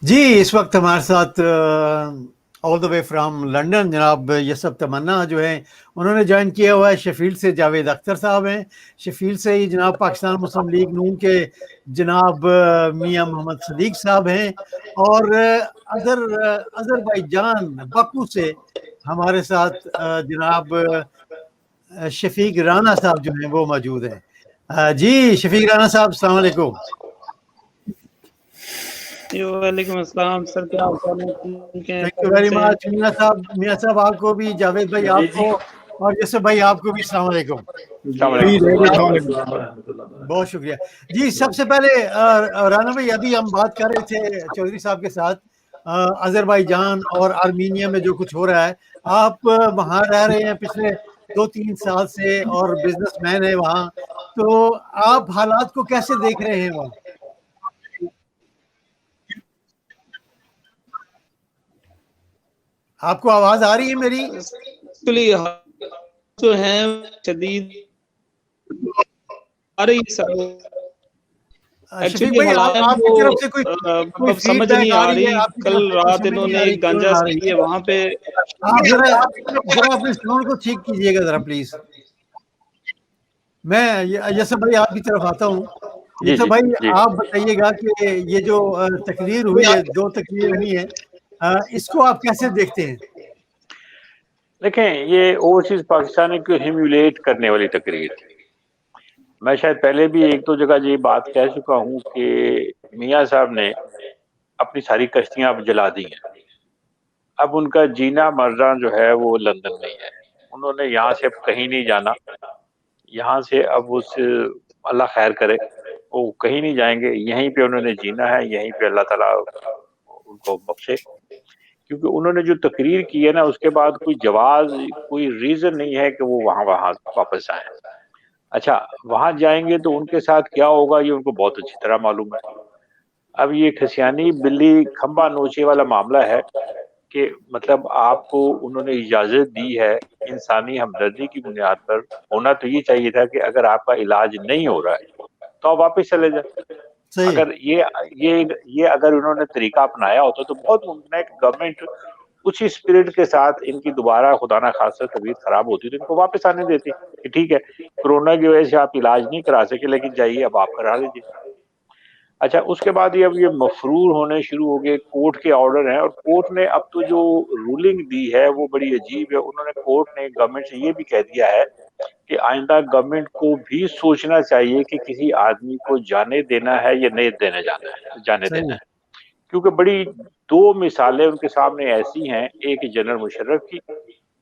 جی اس وقت ہمارے ساتھ آل دا وے فرام لنڈن جناب یسف تمنا جو ہیں انہوں نے جوائن کیا ہوا ہے. شیفیلڈ سے جاوید اختر صاحب ہیں. شیفیلڈ سے ہی جناب پاکستان مسلم لیگ نون کے جناب میاں محمد صدیق صاحب ہیں. اور اذربائیجان باکو سے ہمارے ساتھ جناب شفیق رانا صاحب جو ہیں وہ موجود ہیں. جی شفیق رانا صاحب السلام علیکم. وعلیکم السلام سر، کیا حال ہے؟ تھینک یو ویری مچ میاں صاحب آپ کو بھی، جاوید بھائی آپ کو، اور یوسف بھائی آپ کو بھی السلام علیکم. بہت شکریہ. جی سب سے پہلے رانا بھائی ابھی ہم بات کر رہے تھے چودھری صاحب کے ساتھ آذربائیجان اور آرمینیا میں جو کچھ ہو رہا ہے. آپ وہاں رہ رہے ہیں پچھلے 2-3 سال سے اور بزنس مین ہیں وہاں، تو آپ حالات کو کیسے دیکھ رہے ہیں وہاں؟ آپ کو آواز آ رہی ہے میری؟ جو ہے شدید آ رہی ہے سر. شفیق بھائی آپ کی طرف سے کوئی فیڈ سمجھ بیک نہیں آ آ رہی ہے؟ رہی. آپ کی کل طرف سے کوئی رات سمجھ انہوں نہیں نے آ رہی ایک کیوں گنجا آ سی رہی ہے وہاں پہ. آپ ذرا اپنے ساؤنڈ کو ٹھیک کیجیے گا ذرا پلیز. میں یسف بھائی آپ کی طرف آتا ہوں. یسف بھائی آپ بتائیے گا کہ یہ جو تقریر ہوئی ہے، 2 تقریر ہوئی ہیں، اس کو آپ کیسے دیکھتے ہیں؟ دیکھیں یہ اوورسیز پاکستانی کو ہیمیولیٹ کرنے والی تقریر تھی. میں شاید پہلے بھی 1-2 جگہ یہ بات کہہ چکا ہوں کہ میاں صاحب نے اپنی ساری کشتیاں اب جلا دی ہیں. اب ان کا جینا مرنا جو ہے وہ لندن میں ہی ہے. انہوں نے یہاں سے اب کہیں نہیں جانا. یہاں سے اب اس اللہ خیر کرے وہ کہیں نہیں جائیں گے. یہیں پہ انہوں نے جینا ہے، یہیں پہ اللہ تعالیٰ ان کو بخشے. کیونکہ انہوں نے جو تقریر کی ہے نا، اس کے بعد کوئی جواز، کوئی ریزن نہیں ہے کہ وہ وہاں واپس آئیں. اچھا وہاں جائیں گے تو ان کے ساتھ کیا ہوگا یہ ان کو بہت اچھی طرح معلوم ہے. اب یہ کھسیانی بلی کھمبا نوچے والا معاملہ ہے کہ مطلب آپ کو انہوں نے اجازت دی ہے انسانی ہمدردی کی بنیاد پر. ہونا تو یہ چاہیے تھا کہ اگر آپ کا علاج نہیں ہو رہا ہے تو آپ واپس چلے جائیں. اگر یہ اگر انہوں نے طریقہ اپنایا ہوتا تو بہت ممکن ہے کہ گورنمنٹ اسی اسپرٹ کے ساتھ ان کی دوبارہ خدا نہ خاصہ طبیعت خراب ہوتی تو ان کو واپس آنے دیتی کہ ٹھیک ہے کورونا کی وجہ سے آپ علاج نہیں کرا سکے لیکن جائیے اب آپ کرا لیجیے. اچھا اس کے بعد اب یہ مفرور ہونے شروع ہو گئے. کورٹ کے آرڈر ہیں اور کورٹ نے اب تو جو رولنگ دی ہے وہ بڑی عجیب ہے. انہوں نے کورٹ نے گورنمنٹ سے یہ بھی کہہ دیا ہے کہ آئندہ گورنمنٹ کو بھی سوچنا چاہیے کہ کسی آدمی کو جانے دینا ہے یا نہیں جانے دینا ہے. کیونکہ بڑی 2 مثالیں ان کے سامنے ایسی ہیں، ایک جنرل مشرف کی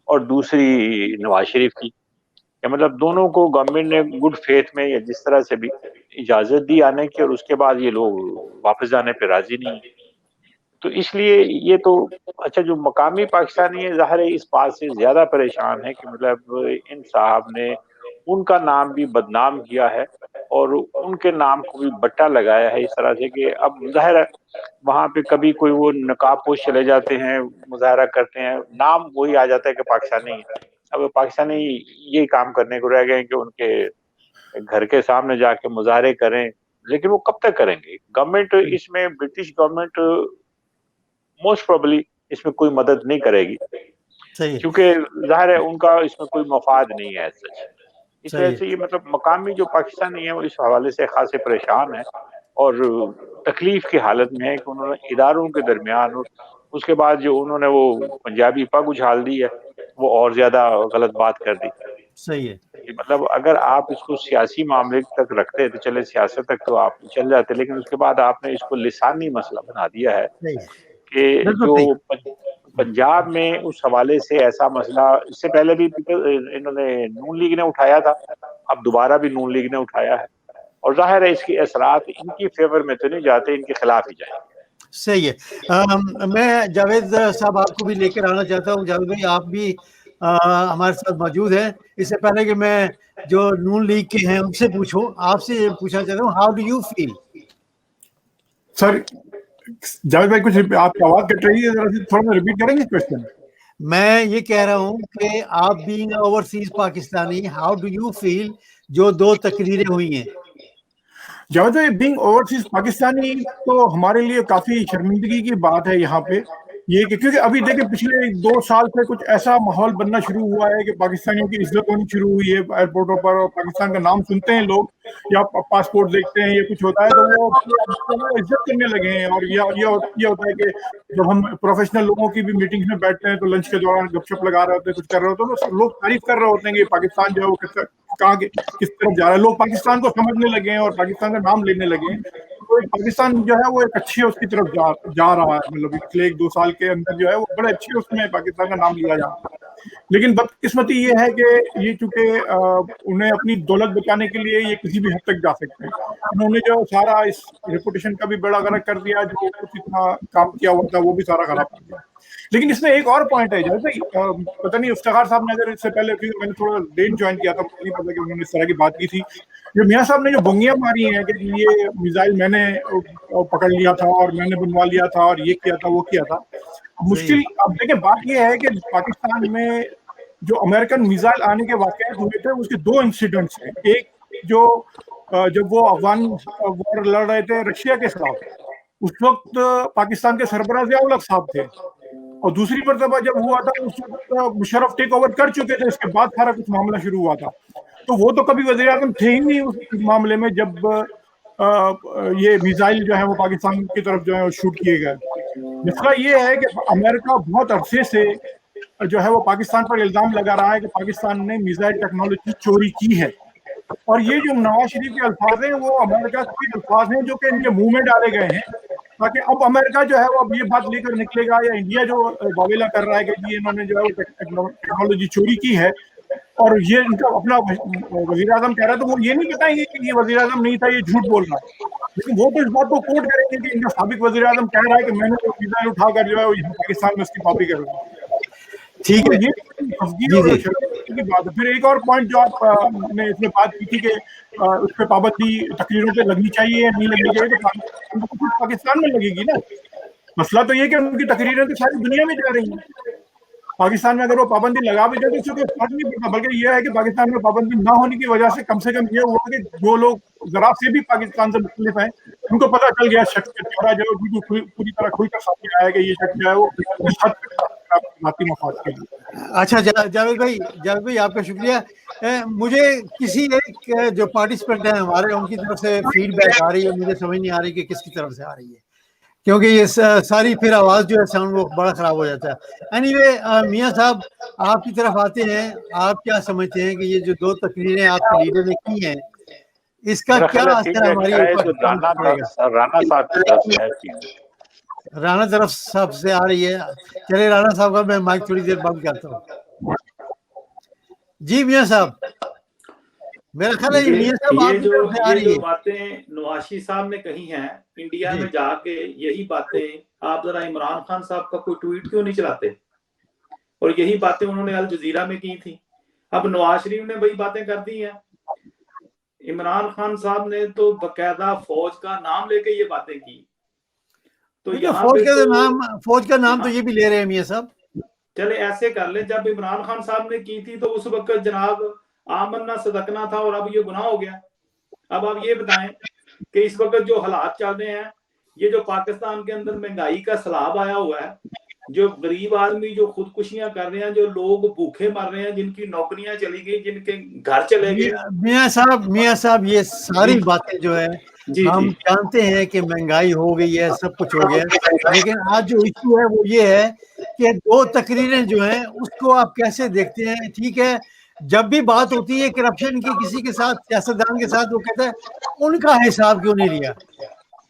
اور دوسری نواز شریف کی. مطلب دونوں کو گورنمنٹ نے گڈ فیتھ میں یا جس طرح سے بھی اجازت دی آنے کی، اور اس کے بعد یہ لوگ واپس جانے پہ راضی نہیں ہیں. تو اس لیے یہ تو اچھا جو مقامی پاکستانی ہے ظاہر ہے اس بات سے زیادہ پریشان ہے کہ مطلب ان صاحب نے ان کا نام بھی بدنام کیا ہے اور ان کے نام کو بھی بٹا لگایا ہے اس طرح سے کہ اب ظاہر ہے وہاں پہ کبھی کوئی وہ نقاب پوش چلے جاتے ہیں، مظاہرہ کرتے ہیں، نام وہی آ جاتا ہے کہ پاکستانی ہے. اب پاکستانی یہ کام کرنے کو رہ گئے کہ ان کے گھر کے سامنے جا کے مظاہرے کریں، لیکن وہ کب تک کریں گے؟ گورنمنٹ اس میں برٹش گورنمنٹ موسٹ پروبلی اس میں کوئی مدد نہیں کرے گی کیونکہ ظاہر ہے ان کا اس میں کوئی مفاد نہیں ہے سچ. اس وجہ سے یہ مطلب مقامی جو پاکستانی ہیں وہ اس حوالے سے خاصے پریشان ہیں اور تکلیف کی حالت میں ہے کہ انہوں نے اداروں کے درمیان اس کے بعد جو انہوں نے وہ پنجابی پگ اچھال دی ہے وہ اور زیادہ غلط بات کر دی. صحیح ہے. مطلب اگر آپ اس کو سیاسی معاملے تک رکھتے تو چلے سیاست تک تو آپ چل جاتے، لیکن اس کے بعد آپ نے اس کو لسانی مسئلہ بنا دیا ہے کہ جو پنجاب میں اس حوالے سے ایسا مسئلہ اس سے پہلے بھی انہوں نے نون لیگ نے اٹھایا تھا، اب دوبارہ بھی نون لیگ نے اٹھایا ہے اور ظاہر ہے اس کے اثرات ان کی فیور میں تو نہیں جاتے، ان کے خلاف ہی جائیں گے. صحیح ہے. میں جاوید صاحب آپ کو بھی لے کر آنا چاہتا ہوں. جاوید بھائی آپ بھی ہمارے ساتھ موجود ہیں. اس سے پہلے کہ میں جو نون لیگ کے ہیں ان سے پوچھوں، آپ سے پوچھنا چاہتا ہوں، ہاؤ ڈو یو فیل؟ سر جاوید بھائی کچھ آپ کی آواز کٹ رہی ہے، ذرا تھوڑا ریپیٹ کریں گے کوشچن؟ میں یہ کہہ رہا ہوں کہ آپ being overseas Pakistani, how do you feel جو 2 تقریریں ہوئی ہیں؟ جاوید بھائی بینگ اوورسیز پاکستانی تو ہمارے لیے کافی شرمندگی کی بات ہے یہاں پہ یہ کہ کیونکہ ابھی دیکھیں پچھلے 2 سال سے کچھ ایسا ماحول بننا شروع ہوا ہے کہ پاکستانیوں کی عزت ہونی شروع ہوئی ہے ایئرپورٹوں پر، اور پاکستان کا نام سنتے ہیں لوگ یا پاسپورٹ دیکھتے ہیں یا کچھ ہوتا ہے تو وہ عزت کرنے لگے ہیں. اور یہ ہوتا ہے کہ جب ہم پروفیشنل لوگوں کی بھی میٹنگز میں بیٹھتے ہیں تو لنچ کے دوران گپ شپ لگا رہے ہوتے ہیں، کچھ کر رہے ہوتے ہیں تو لوگ تعریف کر رہے ہوتے ہیں کہ پاکستان جو ہے وہ کہاں کس طرف جا رہا ہے. لوگ پاکستان کو سمجھنے لگے ہیں اور پاکستان کا نام لینے لگے ہیں. تو پاکستان جو ہے وہ ایک اچھی اس کی طرف جا رہا ہے. مطلب پچھلے 1-2 سال کے اندر جو ہے وہ بڑے اچھی اس میں پاکستان کا نام لیا جا رہا ہے. لیکن بدقسمتی یہ ہے کہ یہ چونکہ انہیں اپنی دولت بچانے کے لیے یہ کسی بھی حد تک جا سکتے ہیں. انہوں نے جو سارا اس ریپوٹیشن کا بھی بڑا غرق کر دیا، جو کچھ اتنا کام کیا ہوا تھا وہ بھی سارا خراب کر دیا. لیکن اس میں ایک اور پوائنٹ ہے جیسے پتہ نہیں افتخار صاحب نے اگر اس سے پہلے، کیونکہ میں نے تھوڑا لیٹ جوائن کیا تھا، مجھے نہیں پتا کہ انہوں نے اس طرح کی بات کی تھی، جو میاں صاحب نے جو بنگیاں ماری ہیں کہ یہ میزائل میں نے پکڑ لیا تھا اور میں نے بنوا لیا تھا اور یہ کیا تھا وہ کیا تھا. مشکل اب دیکھیں بات یہ ہے کہ پاکستان میں جو امریکن میزائل آنے کے واقعات ہوئے تھے اس کے 2 انسیڈنٹس ہیں. ایک جو جب وہ افغان وار لڑ رہے تھے رشیا کے خلاف، اس وقت پاکستان کے سربراہ ضیاء الحق صاحب تھے، اور دوسری مرتبہ جب ہوا تھا اس وقت مشرف ٹیک اوور کر چکے تھے، اس کے بعد سارا کچھ معاملہ شروع ہوا تھا. تو وہ تو کبھی وزیر اعظم تھے ہی نہیں اس معاملے میں جب یہ میزائل جو ہے وہ پاکستان کی طرف جو ہے شوٹ کیے گئے. مسئلہ یہ ہے کہ امریکہ بہت عرصے سے جو ہے وہ پاکستان پر الزام لگا رہا ہے کہ پاکستان نے میزائل ٹیکنالوجی چوری کی ہے. اور یہ جو نواز شریف کے الفاظ ہیں وہ امریکہ کے الفاظ ہیں جو کہ ان کے منہ میں ڈالے گئے ہیں، تاکہ اب امریکہ جو ہے وہ اب یہ بات لے کر نکلے گا، یا انڈیا جو واویلا کر رہا ہے کہ یہ انہوں نے جو ہے وہ ٹیکنالوجی چوری کی ہے، اور یہ ان کا اپنا وزیر اعظم کہہ رہا ہے تو وہ یہ نہیں بتائیں گے کہ یہ وزیر اعظم نہیں تھا، یہ جھوٹ بول رہا ہے. لیکن وہ تو اس بات کو کوٹ کریں گے کہ ان کا سابق وزیر اعظم کہہ رہا ہے کہ میں نے وہ میزائل اٹھا کر جو ہے وہ یہاں پاکستان میں اس کی کاپی کر رہا ہوں. ٹھیک ہے یہ اور کی بات ہے. پھر ایک اور پوائنٹ جو آپ نے اس میں بات کی تھی کہ اس پہ پابندی تقریروں پہ لگنی چاہیے یا نہیں لگنی چاہیے، تو پاکستان میں لگے گی نا. مسئلہ تو یہ کہ ان کی تقریریں تو ساری دنیا میں جا رہی ہیں. پاکستان میں اگر وہ پابندی لگا بھی جائے تو اس سے کوئی فرق نہیں پڑتا، بلکہ یہ ہے کہ پاکستان میں پابندی نہ ہونے کی وجہ سے کم یہ ہوا کہ جو لوگ ذرا سے بھی پاکستان سے مختلف ہیں ان کو پتہ چل گیا شخص کا چہرہ جو ہے پوری طرح کھل کر سامنے آیا کہ یہ شخص جو ہے وہ اس حد تک ذاتی مفاد کے لیے. اچھا جاوید بھائی آپ کا شکریہ. مجھے کسی ایک جو پارٹیسپینٹ ہیں ہمارے ان کی طرف سے فیڈ بیک آ رہی ہے، مجھے سمجھ نہیں آ رہی کہ کس کی طرف سے آ رہی ہے، کیونکہ یہ ساری پھر آواز جو ہے ساؤنڈ وہ بڑا خراب ہو جاتا ہے. اینی وے میاں صاحب آپ کی طرف آتے ہیں، آپ کیا سمجھتے ہیں کہ یہ جو 2 تقریریں آپ کے لیڈر نے کی ہیں اس کا کیا اثر ہماری رانا طرف صاحب سے آ رہی ہے؟ چلے رانا صاحب کا میں مائک تھوڑی دیر بند کرتا ہوں. جی میاں صاحب، میرا خیال ہے میاں صاحب آپ کی طرف سے آ رہی ہے. یہ باتیں نواشی صاحب نے کہی ہیں انڈیا میں جا کے، یہی باتیں آپ ذرا عمران خان صاحب کا کوئی ٹویٹ کیوں نہیں چلاتے؟ اور یہی باتیں انہوں نے الجزیرہ میں کی تھی. اب نواز شریف نے وہی باتیں کر دی ہیں. عمران خان صاحب نے تو باقاعدہ فوج کا نام لے کے یہ باتیں کی. تو فوج کا نام تو یہ بھی لے رہے ہیں میاں صاحب. چلے ایسے کر لیں، جب عمران خان صاحب نے کی تھی تو اس وقت جناب آمنا صدقنا تھا اور اب یہ گناہ ہو گیا. اب آپ یہ بتائیں کہ اس وقت جو حالات چل رہے ہیں، یہ جو پاکستان کے اندر مہنگائی کا سیلاب آیا ہوا ہے، جو غریب آدمی جو خودکشیاں کر رہے ہیں، جو لوگ بھوکے مر رہے ہیں، جن کی نوکریاں چلی گئی، جن کے گھر چلے گئے. میاں صاحب یہ ساری باتیں جو ہے ہم جانتے ہیں کہ مہنگائی ہو گئی ہے، سب کچھ ہو گیا، لیکن آج جو ایشو ہے وہ یہ ہے کہ 2 تقریریں جو ہیں اس کو آپ کیسے دیکھتے ہیں؟ ٹھیک ہے، جب بھی بات ہوتی ہے کرپشن کی کسی کے ساتھ، سیاستدان کے ساتھ، وہ کہتا ہے ان کا حساب کیوں نہیں لیا.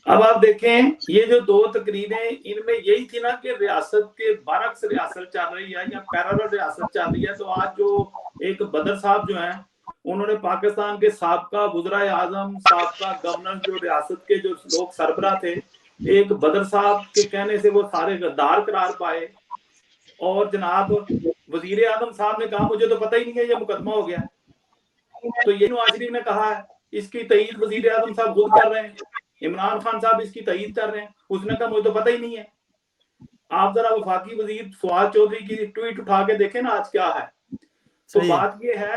اب آپ دیکھیں یہ جو 2 تقریریں، ان میں یہی تھی نا کہ ریاست کے برعکس ریاست چل رہی ہے یا پیرالل ریاست چل رہی ہے. تو آج جو ایک بدر صاحب جو ہیں، انہوں نے پاکستان کے سابقہ وزرائے اعظم، سابقہ گورنر، جو ریاست کے جو لوگ سربراہ تھے، ایک بدر صاحب کے کہنے سے وہ سارے غدار قرار پائے. اور جناب وزیر اعظم صاحب نے کہا مجھے تو پتہ ہی نہیں ہے، یہ مقدمہ ہو گیا. تو یہ نواز شریف نے کہا ہے، اس کی تائید وزیر اعظم صاحب خود کر رہے ہیں، عمران خان صاحب اس کی تائید کر رہے ہیں. اس نے کہا مجھے تو پتہ ہی نہیں ہے. آپ ذرا وفاقی وزیر فواد چودھری کی ٹویٹ اٹھا کے دیکھیں نا آج کیا ہے. تو بات یہ ہے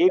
1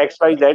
XYZ,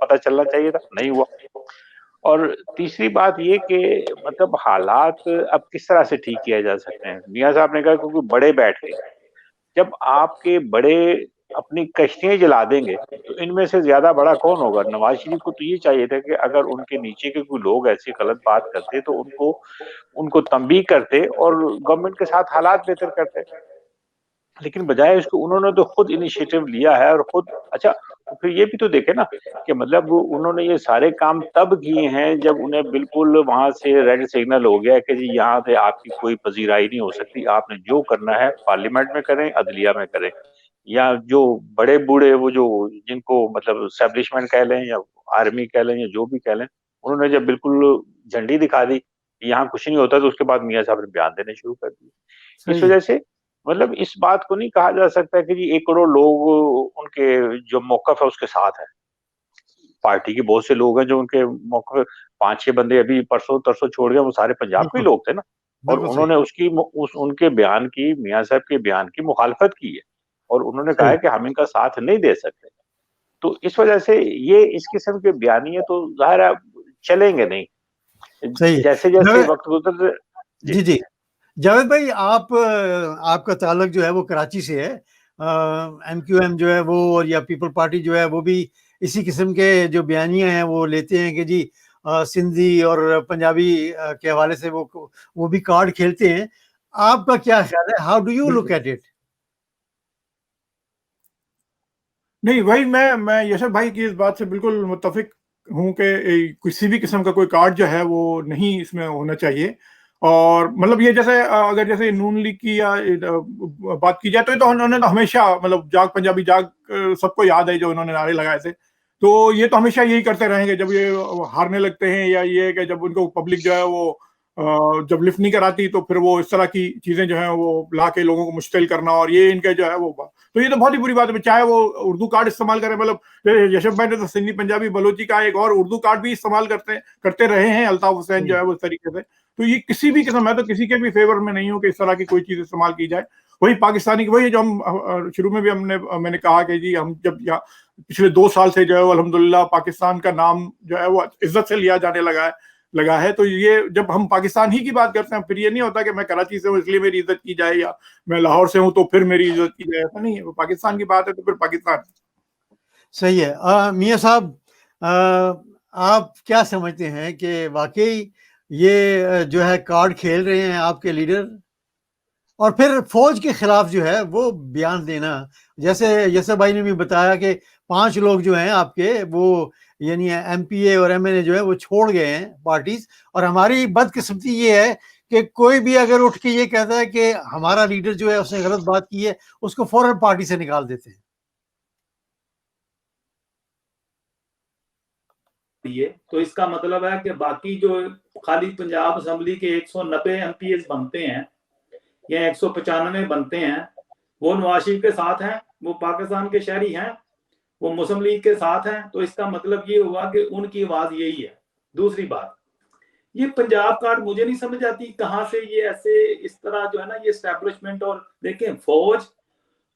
پتہ چلنا چاہیے تھا، نہیں ہوا۔ اور تیسری بات یہ کہ مطلب حالات اب کس طرح سے ٹھیک کیا جا سکتے ہیں؟ میاں صاحب نے کہا کیونکہ بڑے بیٹھ گئے، جب آپ کے بڑے اپنی کشتیاں جلا دیں گے تو ان میں سے زیادہ بڑا کون ہوگا؟ نواز شریف کو تو یہ چاہیے تھا کہ اگر ان کے نیچے کے کوئی لوگ ایسی غلط بات کرتے تو ان کو تنبیہ کرتے اور گورنمنٹ کے ساتھ حالات بہتر کرتے، لیکن بجائے اس کو انہوں نے تو خود انیشیٹو لیا ہے اور خود اچھا پھر یہ بھی تو دیکھیں نا کہ مطلب انہوں نے یہ سارے کام تب کیے ہیں جب انہیں بالکل وہاں سے ریڈ سگنل ہو گیا کہ جی یہاں سے آپ کی کوئی پذیرائی نہیں ہو سکتی، آپ نے جو کرنا ہے پارلیمنٹ میں کریں، عدلیہ میں کریں، یا جو بڑے بوڑھے وہ جو جن کو مطلب اسٹیبلشمنٹ کہہ لیں یا آرمی کہہ لیں یا جو بھی کہہ لیں، انہوں نے جب بالکل جھنڈی دکھا دی کہ یہاں کچھ نہیں ہوتا تو اس کے بعد میاں صاحب نے بیان دینے شروع کر دیے۔ اس صحیح وجہ ہے، سے مطلب اس بات کو نہیں کہا جا سکتا کہ جی 1 کروڑ لوگ ان کے جو موقف ہے اس کے ساتھ ہے۔ پارٹی کے بہت سے لوگ ہیں جو ان کے موقف 5-6 بندے ابھی پرسوں ترسوں چھوڑ گئے، وہ سارے پنجاب کے بالکل لوگ تھے نا، اور بالکل انہوں صحیح نے ان کے بیان کی، میاں صاحب کے بیان کی مخالفت کی ہے اور انہوں نے کہا صحیح ہے کہ ہم ان کا ساتھ نہیں دے سکتے۔ تو اس وجہ سے یہ اس قسم کے بیانیے تو ظاہر ہے چلیں گے نہیں، صحیح جیسے ہے جیسے وقت گزرتے جی جی جی جاوید بھائی، آپ کا تعلق جو ہے وہ کراچی سے ہے، ایم کیو ایم جو ہے وہ اور یا پیپل پارٹی جو ہے وہ بھی اسی قسم کے جو بیانیاں ہیں وہ لیتے ہیں کہ جی سندھی اور پنجابی کے حوالے سے وہ بھی کارڈ کھیلتے ہیں۔ آپ کا کیا خیال ہے؟ How do you look at it? نہیں وہی میں یشر بھائی کی اس بات سے بالکل متفق ہوں کہ کسی بھی قسم کا کوئی کارڈ جو ہے وہ نہیں اس میں ہونا چاہیے۔ اور مطلب یہ جیسے اگر جیسے نون لیگ کی یا بات کی جائے تو یہ تو انہوں نے تو ہمیشہ مطلب جاگ پنجابی جاگ سب کو یاد ہے جو انہوں نے نعرے لگائے تھے، تو یہ تو ہمیشہ یہی کرتے رہیں گے جب یہ ہارنے لگتے ہیں، یا یہ کہ جب ان کو پبلک جو ہے وہ جب لفٹ نہیں کراتی تو پھر وہ اس طرح کی چیزیں جو ہیں وہ لا کے لوگوں کو مشتعل کرنا، اور یہ ان کے جو ہے وہ تو یہ تو بہت ہی بری بات ہے۔ چاہے وہ اردو کارڈ استعمال کریں، مطلب یشف بھائی نے تو سندھی پنجابی بلوچی کا ایک اور اردو کارڈ بھی استعمال کرتے رہے ہیں، الطاف حسین جو ہے وہ اس طریقے سے، تو یہ کسی بھی قسم، میں تو کسی کے بھی فیور میں نہیں ہوں کہ اس طرح کی کوئی چیز استعمال کی جائے۔ وہی پاکستانی وہی جو ہم شروع میں بھی میں نے کہا کہ جی ہم جب پچھلے 2 سال سے جو ہے الحمدللہ پاکستان کا نام جو ہے وہ عزت سے لیا جانے لگا ہے، تو یہ جب ہم پاکستان ہی کی بات کرتے ہیں پھر یہ نہیں ہوتا کہ میں کراچی سے ہوں اس لیے میری عزت کی جائے، یا میں لاہور سے ہوں تو پھر میری عزت کی جائے، ایسا نہیں ہے۔ وہ پاکستان کی بات ہے تو پھر پاکستان۔ صحیح ہے۔ میاں صاحب، آپ کیا سمجھتے ہیں کہ واقعی یہ جو ہے کارڈ کھیل رہے ہیں آپ کے لیڈر؟ اور پھر فوج کے خلاف جو ہے وہ بیان دینا، جیسے یسر بھائی نے بھی بتایا کہ 5 لوگ جو ہیں آپ کے وہ یعنی ایم پی اے اور ایم این اے جو ہے وہ چھوڑ گئے ہیں پارٹیز، اور ہماری بدقسمتی یہ ہے کہ کوئی بھی اگر اٹھ کے یہ کہتا ہے کہ ہمارا لیڈر جو ہے اس نے غلط بات کی ہے، اس کو فوراً پارٹی سے نکال دیتے ہیں۔ تو اس کا مطلب ہے کہ باقی جو خالی پنجاب اسمبلی کے 190 ایم پی ایز بنتے ہیں یا 195 بنتے ہیں، وہ نواز شریف کے ساتھ ہیں، وہ پاکستان کے شہری ہیں، وہ مسلم لیگ کے ساتھ ہیں، تو اس کا مطلب یہ ہوا کہ ان کی آواز یہی ہے۔ دوسری بات، یہ پنجاب کارڈ مجھے نہیں سمجھ آتی کہاں سے یہ ایسے اس طرح جو ہے نا یہ اسٹیبلشمنٹ، اور دیکھیں فوج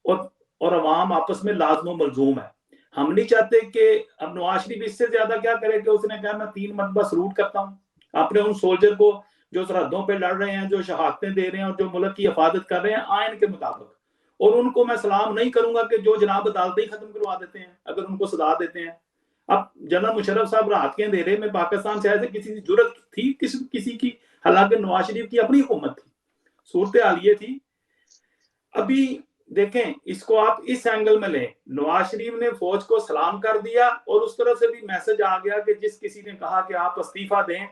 اور عوام آپس میں لازم و ملزوم ہے۔ ہم نہیں چاہتے کہ اب نواز شریف اس سے زیادہ کیا کرے کہ اس نے کہا میں 3 مرتبہ سلوٹ کرتا ہوں اپنے ان سولجر کو جو سرحدوں پہ لڑ رہے ہیں، جو شہادتیں دے رہے ہیں اور جو ملک کی حفاظت کر رہے ہیں آئین کے مطابق، اور ان کو میں سلام نہیں کروں گا کہ جو جناب عدالتیں ختم کروا دیتے ہیں اگر ان کو سزا دیتے ہیں۔ اب جنرل مشرف صاحب راحت کے اندھیرے میں پاکستان سے ایسے کسی کی جرت تھی کسی کی؟ حالانکہ نواز شریف کی اپنی حکومت تھی، صورتحال یہ تھی۔ ابھی دیکھیں اس کو آپ اس اینگل میں لیں، نواز شریف نے فوج کو سلام کر دیا اور اس طرح سے بھی میسج آ گیا کہ جس کسی نے کہا کہ آپ استعفیٰ دیں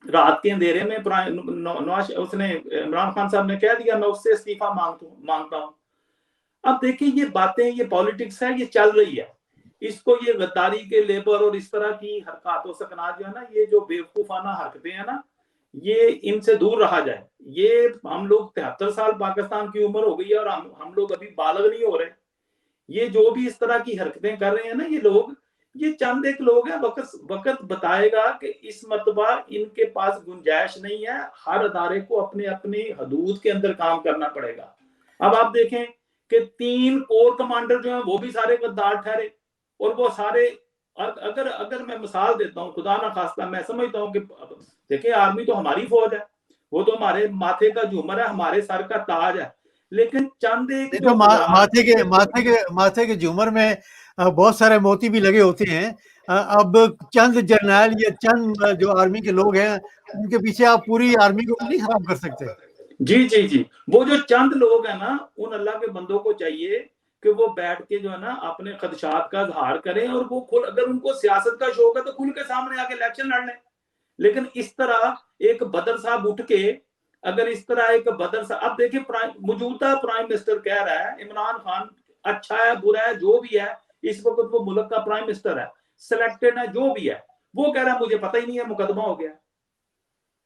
رات کے اندھیرے میں، اس نے عمران خان صاحب نے کہہ دیا میں اس سے استعفیٰ مانگتا ہوں۔ اب دیکھیں یہ باتیں، یہ پالیٹکس ہے، یہ چل رہی ہے، اس کو یہ غداری کے لیبر اور اس طرح کی حرکات و سکنات جو ہے نا، یہ جو بیوقوفانہ حرکتیں ہیں نا، یہ ان سے دور رہا جائے۔ یہ ہم لوگ 73 سال پاکستان کی عمر ہو گئی ہے اور ہم لوگ ابھی بالغ نہیں ہو رہے۔ یہ جو بھی اس طرح کی حرکتیں کر رہے ہیں نا یہ لوگ، یہ چند ایک لوگ ہیں، وقت بتائے گا کہ اس مرتبہ ان کے پاس گنجائش نہیں ہے، ہر ادارے کو اپنے اپنی حدود کے اندر کام کرنا پڑے گا۔ اب آپ دیکھیں کہ 3 کور کمانڈر جو ہیں وہ بھی سارے غدار ٹھہرے، اور وہ سارے اگر اگر میں مثال دیتا ہوں، خدا نہ خواستہ، میں سمجھتا ہوں کہ دیکھیں آرمی تو ہماری فوج ہے، وہ تو ہمارے ماتھے کا جھومر ہے، ہمارے سر کا تاج ہے، لیکن چند ایک جو ماتھے کے جھومر میں بہت سارے موتی بھی لگے ہوتے ہیں. اب چند جرنیل یا چند جو آرمی کے لوگ ہیں ان کے پیچھے آپ پوری آرمی کو نہیں خراب کر سکتے. جی وہ جو چند لوگ ہیں نا، ان اللہ کے بندوں کو چاہیے کہ وہ بیٹھ کے جو ہے نا اپنے خدشات کا اظہار کریں، اور وہ اگر ان کو سیاست کا شوق ہے تو کھل کے سامنے آ کے الیکشن لڑ لیں. لیکن اس طرح ایک بدر صاحب اٹھ کے، اگر اس طرح ایک بدر صاحب، اب دیکھیں موجودہ پرائم منسٹر کہہ رہا ہے عمران خان اچھا ہے برا ہے جو بھی ہے، اس وقت وہ ملک کا پرائم منسٹر ہے، سلیکٹڈ ہے جو بھی ہے، وہ کہہ رہا ہے مجھے پتہ ہی نہیں ہے، مقدمہ ہو گیا.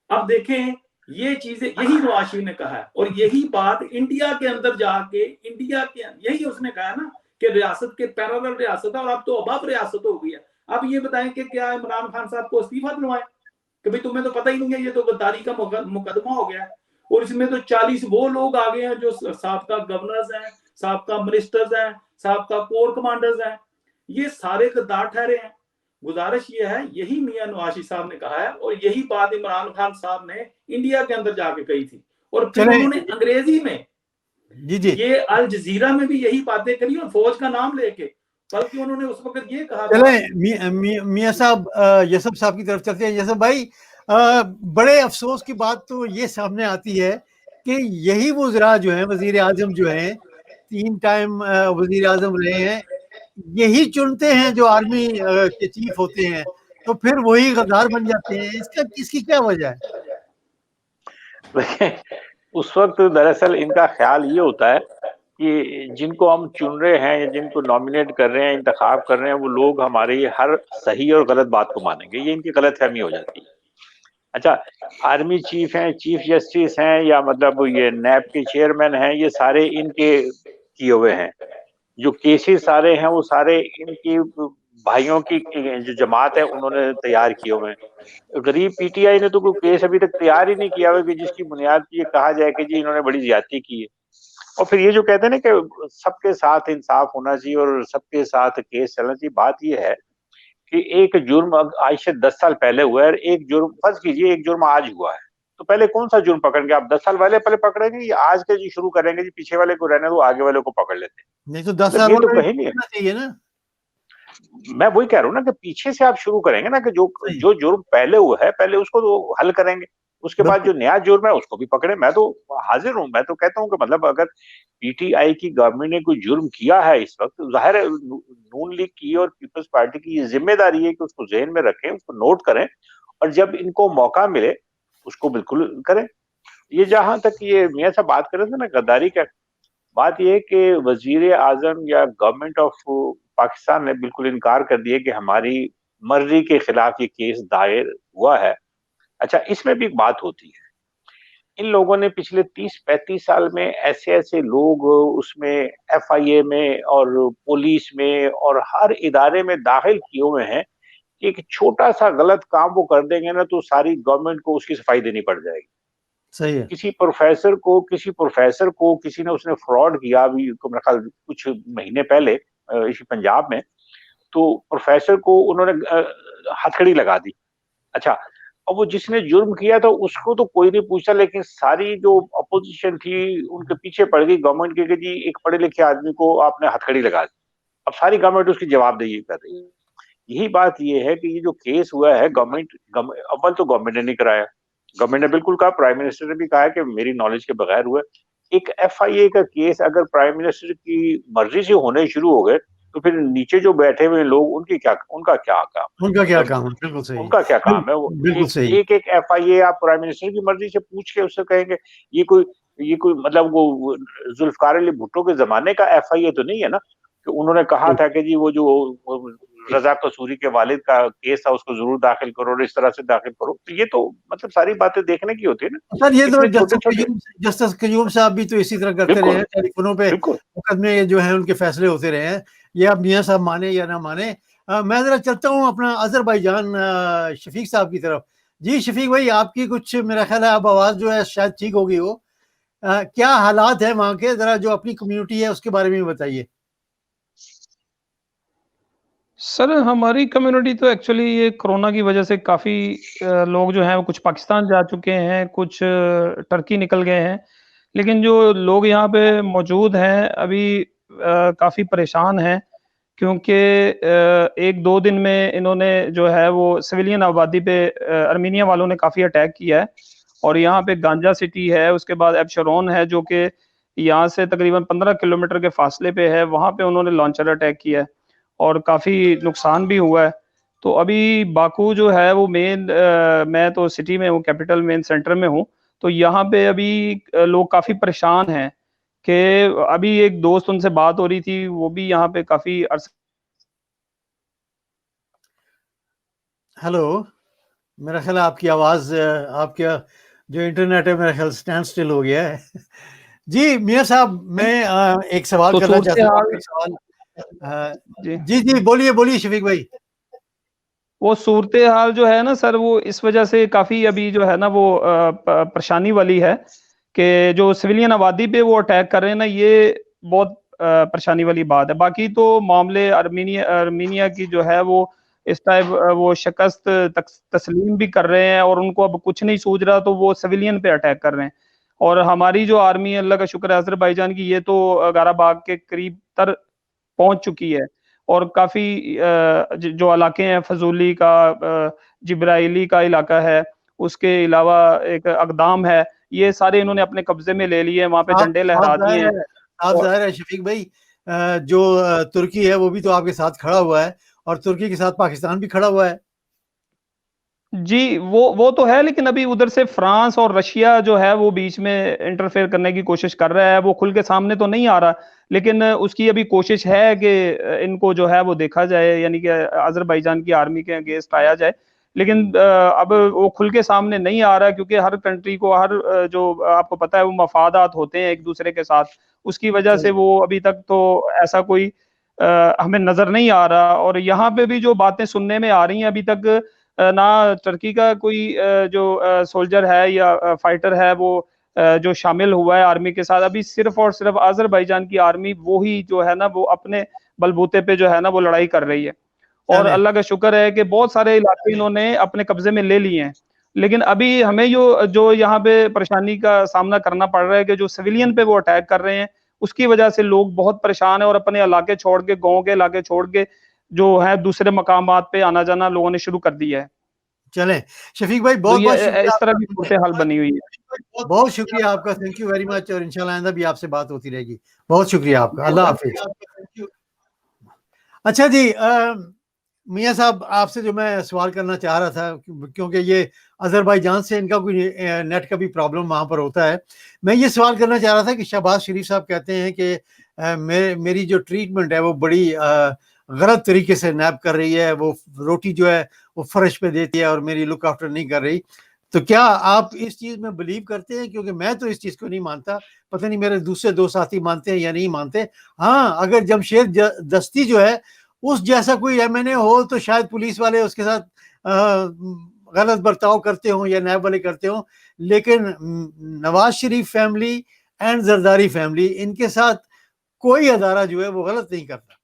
اب دیکھیں یہ چیزیں یہی نواز شریف نے کہا ہے، اور یہی بات انڈیا کے اندر جا کے یہی اس نے کہا نا کہ ریاست کے پیرالل ریاست ہے، اور اب تو اباب ریاست ہو گئی ہے. اب یہ بتائیں کہ کیا عمران خان صاحب کو استعفیٰ دلوائیں کہ بھئی تمہیں تو پتہ ہی نہیں ہے، یہ تو غداری کا مقدمہ ہو گیا ہے. اور اس میں تو 40 وہ لوگ آگے ہیں جو سابقہ گورنرز ہیں، سابقہ منسٹرز ہیں، سابقہ کور کمانڈرز ہیں، یہ سارے غدار ٹھہرے ہیں. گزارش یہ ہے، یہی میاں نواز شریف صاحب نے کہا ہے، اور یہی بات عمران خان صاحب نے انڈیا کے اندر جا کے کہی تھی، اور پھر انہوں نے انگریزی میں یہ الجزیرہ میں بھی یہی باتیں کری، اور فوج کا نام لے کے، بلکہ انہوں نے اس وقت یہ کہا تھا. میاں صاحب یوسف صاحب کی طرف چلتے ہیں. یوسف بھائی، بڑے افسوس کی بات تو یہ سامنے آتی ہے کہ یہی وزراء جو ہیں، وزیر اعظم جو ہیں، 3 ٹائم وزیر اعظم رہے ہیں، یہی چنتے ہیں جو آرمی کے چیف ہوتے ہیں، تو پھر وہی غدار بن جاتے ہیں. اس کی کیا وجہ ہے؟ اس وقت دراصل ان کا خیال یہ ہوتا ہے کہ جن کو ہم چن رہے ہیں یا جن کو نامینیٹ کر رہے ہیں، انتخاب کر رہے ہیں، وہ لوگ ہماری ہر صحیح اور غلط بات کو مانیں گے. یہ ان کی غلط فہمی ہو جاتی ہے. اچھا، آرمی چیف ہیں، چیف جسٹس ہیں، یا مطلب یہ نیب کے چیئرمین ہیں، یہ سارے ان کے کیے ہوئے ہیں. جو کیسز سارے ہیں وہ سارے ان کی بھائیوں کی جو جماعت ہے انہوں نے تیار کیے ہوئے ہیں. غریب پی ٹی آئی نے تو کوئی کیس ابھی تک تیار ہی نہیں کیا ہوا کہ جس کی بنیاد پہ یہ کہا جائے کہ جی انہوں نے بڑی زیادتی کی ہے. اور پھر یہ جو کہتے ہیں نا کہ سب کے ساتھ انصاف ہونا چاہیے اور سب کے ساتھ کیس چلنا چاہیے، بات یہ ہے کہ ایک جرم آج سے 10 سال پہلے ہوا ہے، اور ایک جرم فرض کیجیے ایک جرم آج ہوا ہے، تو پہلے کون سا جرم پکڑیں گے آپ؟ 10 سال والے پہلے پکڑیں گے یا آج کے جی شروع کریں گے جی پیچھے والے کو رہنے دو آگے والے کو پکڑ لیتے ہیں؟ نہیں تو 10 سال یہ تو کہیں نہیں چاہیے نا. میں وہی کہہ رہا ہوں نا کہ پیچھے سے آپ شروع کریں گے نا کہ جو جرم پہلے ہوا ہے پہلے اس کو تو حل کریں گے، اس کے بعد جو نیا جرم ہے اس کو بھی پکڑیں. میں تو حاضر ہوں، میں تو کہتا ہوں کہ مطلب اگر پی ٹی آئی کی گورنمنٹ نے کوئی جرم کیا ہے اس وقت، ظاہر ہے نون لیگ کی اور پیپلز پارٹی کی یہ ذمہ داری ہے کہ اس کو ذہن میں رکھیں، اس کو نوٹ کریں، اور جب ان کو موقع ملے اس کو بالکل کریں. یہ جہاں تک یہ میاں صاحب بات کر رہے تھے نا غداری کا، بات یہ ہے کہ وزیر اعظم یا گورنمنٹ آف پاکستان نے بالکل انکار کر دیا کہ ہماری مرضی کے خلاف یہ کیس دائر ہوا ہے. اچھا، اس میں بھی ایک بات ہوتی ہے، ان لوگوں نے پچھلے 30-35 سال میں ایسے لوگ اس میں ایف آئی اے میں اور پولیس میں اور ہر ادارے میں داخل کیے ہوئے ہیں کہ ایک چھوٹا سا غلط کام وہ کر دیں گے نا تو ساری گورنمنٹ کو اس کی صفائی دینی پڑ جائے گی. صحیح ہے. کسی پروفیسر کو کسی نے اس نے فراڈ کیا ابھی میرے خیال کچھ مہینے پہلے اسی پنجاب میں، تو پروفیسر کو انہوں نے ہتھکڑی لگا دی. اچھا، اب وہ جس نے جرم کیا تھا اس کو تو کوئی نہیں پوچھتا، لیکن ساری جو اپوزیشن تھی ان کے پیچھے پڑ گئی گورنمنٹ کے کہ جی ایک پڑھے لکھے آدمی کو آپ نے ہتھکڑی لگا دی. اب ساری گورنمنٹ اس کی جواب دہی کر رہی ہے. یہی بات یہ ہے کہ یہ جو کیس ہوا ہے اول تو گورنمنٹ نے نہیں کرایا، گورنمنٹ نے بالکل کہا، پرائم منسٹر نے بھی کہا کہ میری نالج کے بغیر ہوا. ایک ایف آئی اے کا کیس اگر پرائم منسٹر کی مرضی سے ہونے شروع ہو گئے تو پھر نیچے جو بیٹھے ہوئے لوگ ان کا کیا کام؟ ان کا کیا کام ہے؟ بالکل صحیح. ان کا کیا کام ہے؟ بالکل صحیح. ایک ایف آئی اے آپ پرائم منسٹر کی مرضی سے پوچھ کے اس سے کہیں گے یہ کوئی مطلب وہ ذوالفقار علی بھٹو کے زمانے کا ایف آئی اے تو نہیں ہے نا کہ انہوں نے کہا تھا کہ جی وہ جو رضا قصوری کے والد کا کیس تھا اس کو ضرور داخل کرو اور اس طرح سے داخل کرو. تو یہ تو مطلب ساری باتیں دیکھنے کی ہوتی ہے نا سر. یہ تو جسٹس قیوم صاحب بھی تو اسی طرح کرتے رہے ہیں، ٹیلی فونوں پہ مقدمے جو ہیں ان کے فیصلے ہوتے رہے ہیں. یہ اب میاں صاحب مانے یا نہ مانے. میں ذرا چلتا ہوں اپنا اظہر بھائی جان شفیق صاحب کی طرف. جی شفیق بھائی، آپ کی کچھ میرا خیال ہے اب آواز جو ہے شاید ٹھیک ہو گئی ہو. کیا حالات ہیں وہاں کے، ذرا جو اپنی کمیونٹی ہے اس کے بارے میں بتائیے. سر ہماری کمیونٹی تو ایکچولی یہ کرونا کی وجہ سے کافی لوگ جو ہیں وہ کچھ پاکستان جا چکے ہیں، کچھ ٹرکی نکل گئے ہیں، لیکن جو لوگ یہاں پہ موجود ہیں ابھی کافی پریشان ہیں، کیونکہ ایک دو دن میں انہوں نے جو ہے وہ سویلین آبادی پہ ارمینیا والوں نے کافی اٹیک کیا ہے، اور یہاں پہ گانجا سٹی ہے، اس کے بعد ایبشرون ہے جو کہ یہاں سے تقریباً 15 کلومیٹر کے فاصلے پہ ہے، وہاں پہ انہوں نے لانچر اٹیک کیا ہے اور کافی نقصان بھی ہوا ہے۔ تو ابھی باکو جو ہے وہ مین، میں تو سٹی میں ہوں، کیپٹل مین سینٹر میں ہوں، تو یہاں پہ ابھی لوگ کافی پریشان ہیں کہ ابھی ایک دوست ان سے بات ہو رہی تھی، وہ بھی یہاں پہ کافی عرصہ۔ ہلو، میرا خیال ہے آپ کی آواز، آپ کا جو انٹرنیٹ ہے میرا خیال سٹینڈ سٹل ہو گیا ہے۔ جی میاں صاحب، میں ایک سوال تو کرنا چاہتا ہوں، آپ صورتحال کا سوال جی جی جی بولیے شفیق بھائی۔ وہ صورتحال جو ہے نا سر، وہ اس وجہ سے کافی ابھی جو ہے نا وہ پریشانی والی ہے کہ جو سویلین آبادی پہ وہ اٹیک کر رہے ہیں نا، یہ بہت پریشانی والی بات ہے۔ باقی تو معاملے ارمینیا کی جو ہے وہ اس ٹائپ وہ شکست تسلیم بھی کر رہے ہیں، اور ان کو اب کچھ نہیں سوچ رہا تو وہ سویلین پہ اٹیک کر رہے ہیں۔ اور ہماری جو آرمی ہے، اللہ کا شکر ہے، آذربائیجان کی، یہ تو غارہ باغ کے قریب تر پہنچ چکی ہے، اور کافی جو علاقے ہیں، فضولی کا، جبرائیلی کا علاقہ ہے، اس کے علاوہ ایک اقدام ہے، یہ سارے انہوں نے اپنے قبضے میں لے لیے، وہاں پہ جھنڈے لہرا دیے ہیں۔ آپ ظاہر ہے شفیق بھائی، جو ترکی ہے وہ بھی تو آپ کے ساتھ کھڑا ہوا ہے، اور ترکی کے ساتھ پاکستان بھی کھڑا ہوا ہے۔ جی وہ تو ہے، لیکن ابھی ادھر سے فرانس اور رشیا جو ہے وہ بیچ میں انٹرفیئر کرنے کی کوشش کر رہا ہے، وہ کھل کے سامنے تو نہیں آ رہا، لیکن اس کی ابھی کوشش ہے کہ ان کو جو ہے وہ دیکھا جائے، یعنی کہ آذربائیجان کی آرمی کے اگینسٹ آیا جائے، لیکن اب وہ کھل کے سامنے نہیں آ رہا، کیونکہ ہر کنٹری کو، ہر جو آپ کو پتہ ہے وہ مفادات ہوتے ہیں ایک دوسرے کے ساتھ، اس کی وجہ سے وہ ابھی تک تو ایسا کوئی ہمیں نظر نہیں آ رہا۔ اور یہاں پہ بھی جو باتیں سننے میں آ رہی ہیں، ابھی تک نہ ترکی کا کوئی جو سولجر ہے یا فائٹر ہے وہ جو شامل ہوا ہے آرمی کے ساتھ، ابھی صرف اور صرف آذربائیجان کی آرمی وہی جو ہے نا وہ اپنے بلبوتے پہ جو ہے نا وہ لڑائی کر رہی ہے، اور اللہ کا شکر ہے کہ بہت سارے علاقے انہوں نے اپنے قبضے میں لے لیے ہیں۔ لیکن ابھی ہمیں جو یہاں پہ پریشانی کا سامنا کرنا پڑ رہا ہے کہ جو سویلین پہ وہ اٹیک کر رہے ہیں، اس کی وجہ سے لوگ بہت پریشان ہیں، اور اپنے علاقے چھوڑ کے، گاؤں کے علاقے چھوڑ کے جو ہے دوسرے مقامات پہ آنا جانا لوگوں نے شروع کر دیا ہے۔ چلیں شفیق بھائی، تو بہت بہت یہ شکریہ، اس طرح کی صورتحال بنی ہوئی ہے۔ بہت شکریہ آپ کا، تھینک یو ویری مچ، اور انشاءاللہ آئندہ بھی آپ سے بات ہوتی رہے گی۔ بہت شکریہ آپ کا، اللہ حافظ۔ اچھا جی میاں صاحب، آپ سے جو میں سوال کرنا چاہ رہا تھا، کیونکہ یہ آذربائیجان سے ان کا کوئی نیٹ کا بھی پرابلم وہاں پر ہوتا ہے، میں یہ سوال کرنا چاہ رہا تھا کہ شہباز شریف صاحب کہتے ہیں کہ میری جو ٹریٹمنٹ ہے وہ بڑی غلط طریقے سے نیب کر رہی ہے، وہ روٹی جو ہے وہ فرش پہ دیتی ہے اور میری لک آفٹر نہیں کر رہی، تو کیا آپ اس چیز میں بلیو کرتے ہیں؟ کیونکہ میں تو اس چیز کو نہیں مانتا، پتہ نہیں میرے دوسرے دو ساتھی مانتے ہیں یا نہیں مانتے۔ ہاں، اگر جمشید دستی جو ہے اس جیسا کوئی ایم این اے ہو تو شاید پولیس والے اس کے ساتھ غلط برتاؤ کرتے ہوں یا نیب والے کرتے ہوں، لیکن Nawaz Sharif family and Zardari family, ان کے ساتھ کوئی ادارہ جو ہے وہ غلط نہیں کرتا۔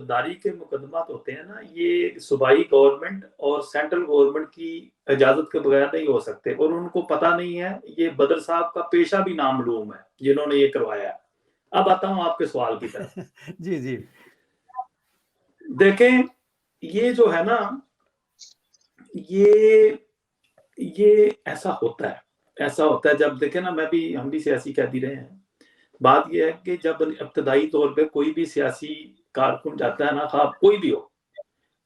داری کے مقدمات ہوتے ہیں نا، یہ صوبائی گورنمنٹ اور سینٹرل گورنمنٹ کی اجازت کے بغیر نہیں ہو سکتے، اور ان کو پتہ نہیں ہے، یہ بدر صاحب کا پیشہ بھی نامعلوم ہے جنہوں نے یہ کروایا ہے۔ اب آتا ہوں آپ کے سوال کی طرف۔ جی جی دیکھیں، یہ جو ہے نا، یہ ایسا ہوتا ہے جب دیکھیں نا، ہم بھی سیاسی قیدی رہے ہیں، بات یہ ہے کہ جب ابتدائی طور پہ کوئی بھی سیاسی کارکن جاتا ہے نا، خواب کوئی بھی ہو،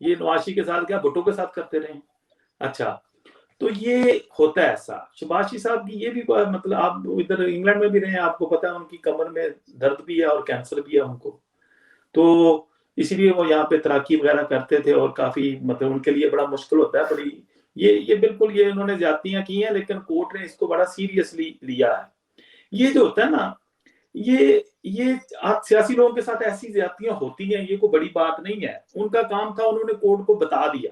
یہ نوازی کے ساتھ کیا بھٹو کے ساتھ کرتے رہے ہیں، اچھا تو یہ ہوتا ہے ایسا۔ شہباز شریف صاحب کی یہ بھی مطلب، آپ ادھر انگلینڈ میں بھی رہے ہیں، آپ کو پتا ہے ان کی کمر میں درد بھی ہے اور کینسر بھی ہے ان کو، تو اسی لیے وہ یہاں پہ تراکی وغیرہ کرتے تھے، اور کافی مطلب ان کے لیے بڑا مشکل ہوتا ہے، بڑی یہ بالکل یہ انہوں نے زیادتیاں کی ہیں، لیکن کورٹ نے اس کو بڑا سیریسلی لیا ہے۔ یہ جو ہوتا ہے نا، یہ سیاسی لوگوں کے ساتھ ایسی زیادتیاں ہوتی ہیں، یہ کوئی بڑی بات نہیں ہے، ان کا کام تھا، انہوں نے کورٹ کو بتا دیا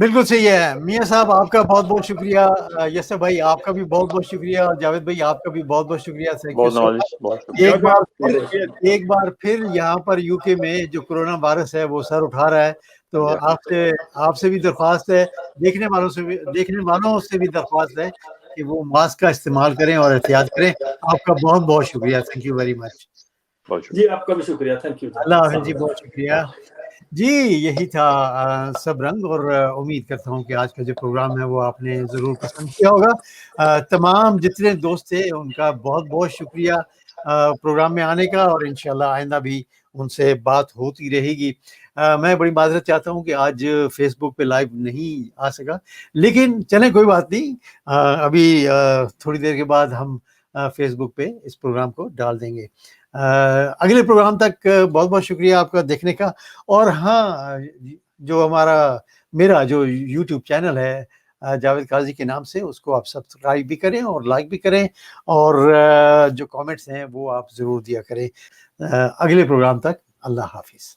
بالکل صحیح ہے میاں صاحب، آپ کا بہت بہت شکریہ. یسر بھائی آپ کا بھی بہت بہت شکریہ، اور جاوید بھائی آپ کا بھی بہت بہت شکریہ. تھینک یو بہت سو نوازش، بہت شکریہ. ایک بار پھر یہاں پر یو کے میں جو کرونا وائرس ہے وہ سر اٹھا رہا ہے، تو آپ سے بھی درخواست ہے، دیکھنے والوں سے بھی درخواست ہے کہ وہ ماسک کا استعمال کریں اور احتیاط کریں. آپ کا بہت بہت شکریہ. Thank you very much. بہت شکریہ. جی آپ کا بھی شکریہ. Thank you. اللہ حافظ جی، بہت شکریہ جی. یہی تھا سب رنگ، اور امید کرتا ہوں کہ آج کا جو پروگرام ہے وہ آپ نے ضرور پسند کیا ہوگا. تمام جتنے دوست تھے ان کا بہت بہت شکریہ پروگرام میں آنے کا، اور انشاءاللہ آئندہ بھی ان سے بات ہوتی رہے گی. میں بڑی معذرت چاہتا ہوں کہ آج فیس بک پہ لائیو نہیں آ سکا، لیکن چلیں کوئی بات نہیں، ابھی تھوڑی دیر کے بعد ہم فیس بک پہ اس پروگرام کو ڈال دیں گے. اگلے پروگرام تک بہت بہت شکریہ آپ کا دیکھنے کا. اور ہاں، جو میرا جو یوٹیوب چینل ہے جاوید قاضی کے نام سے، اس کو آپ سبسکرائب بھی کریں اور لائک بھی کریں، اور جو کامنٹس ہیں وہ آپ ضرور دیا کریں. اگلے پروگرام تک اللہ حافظ.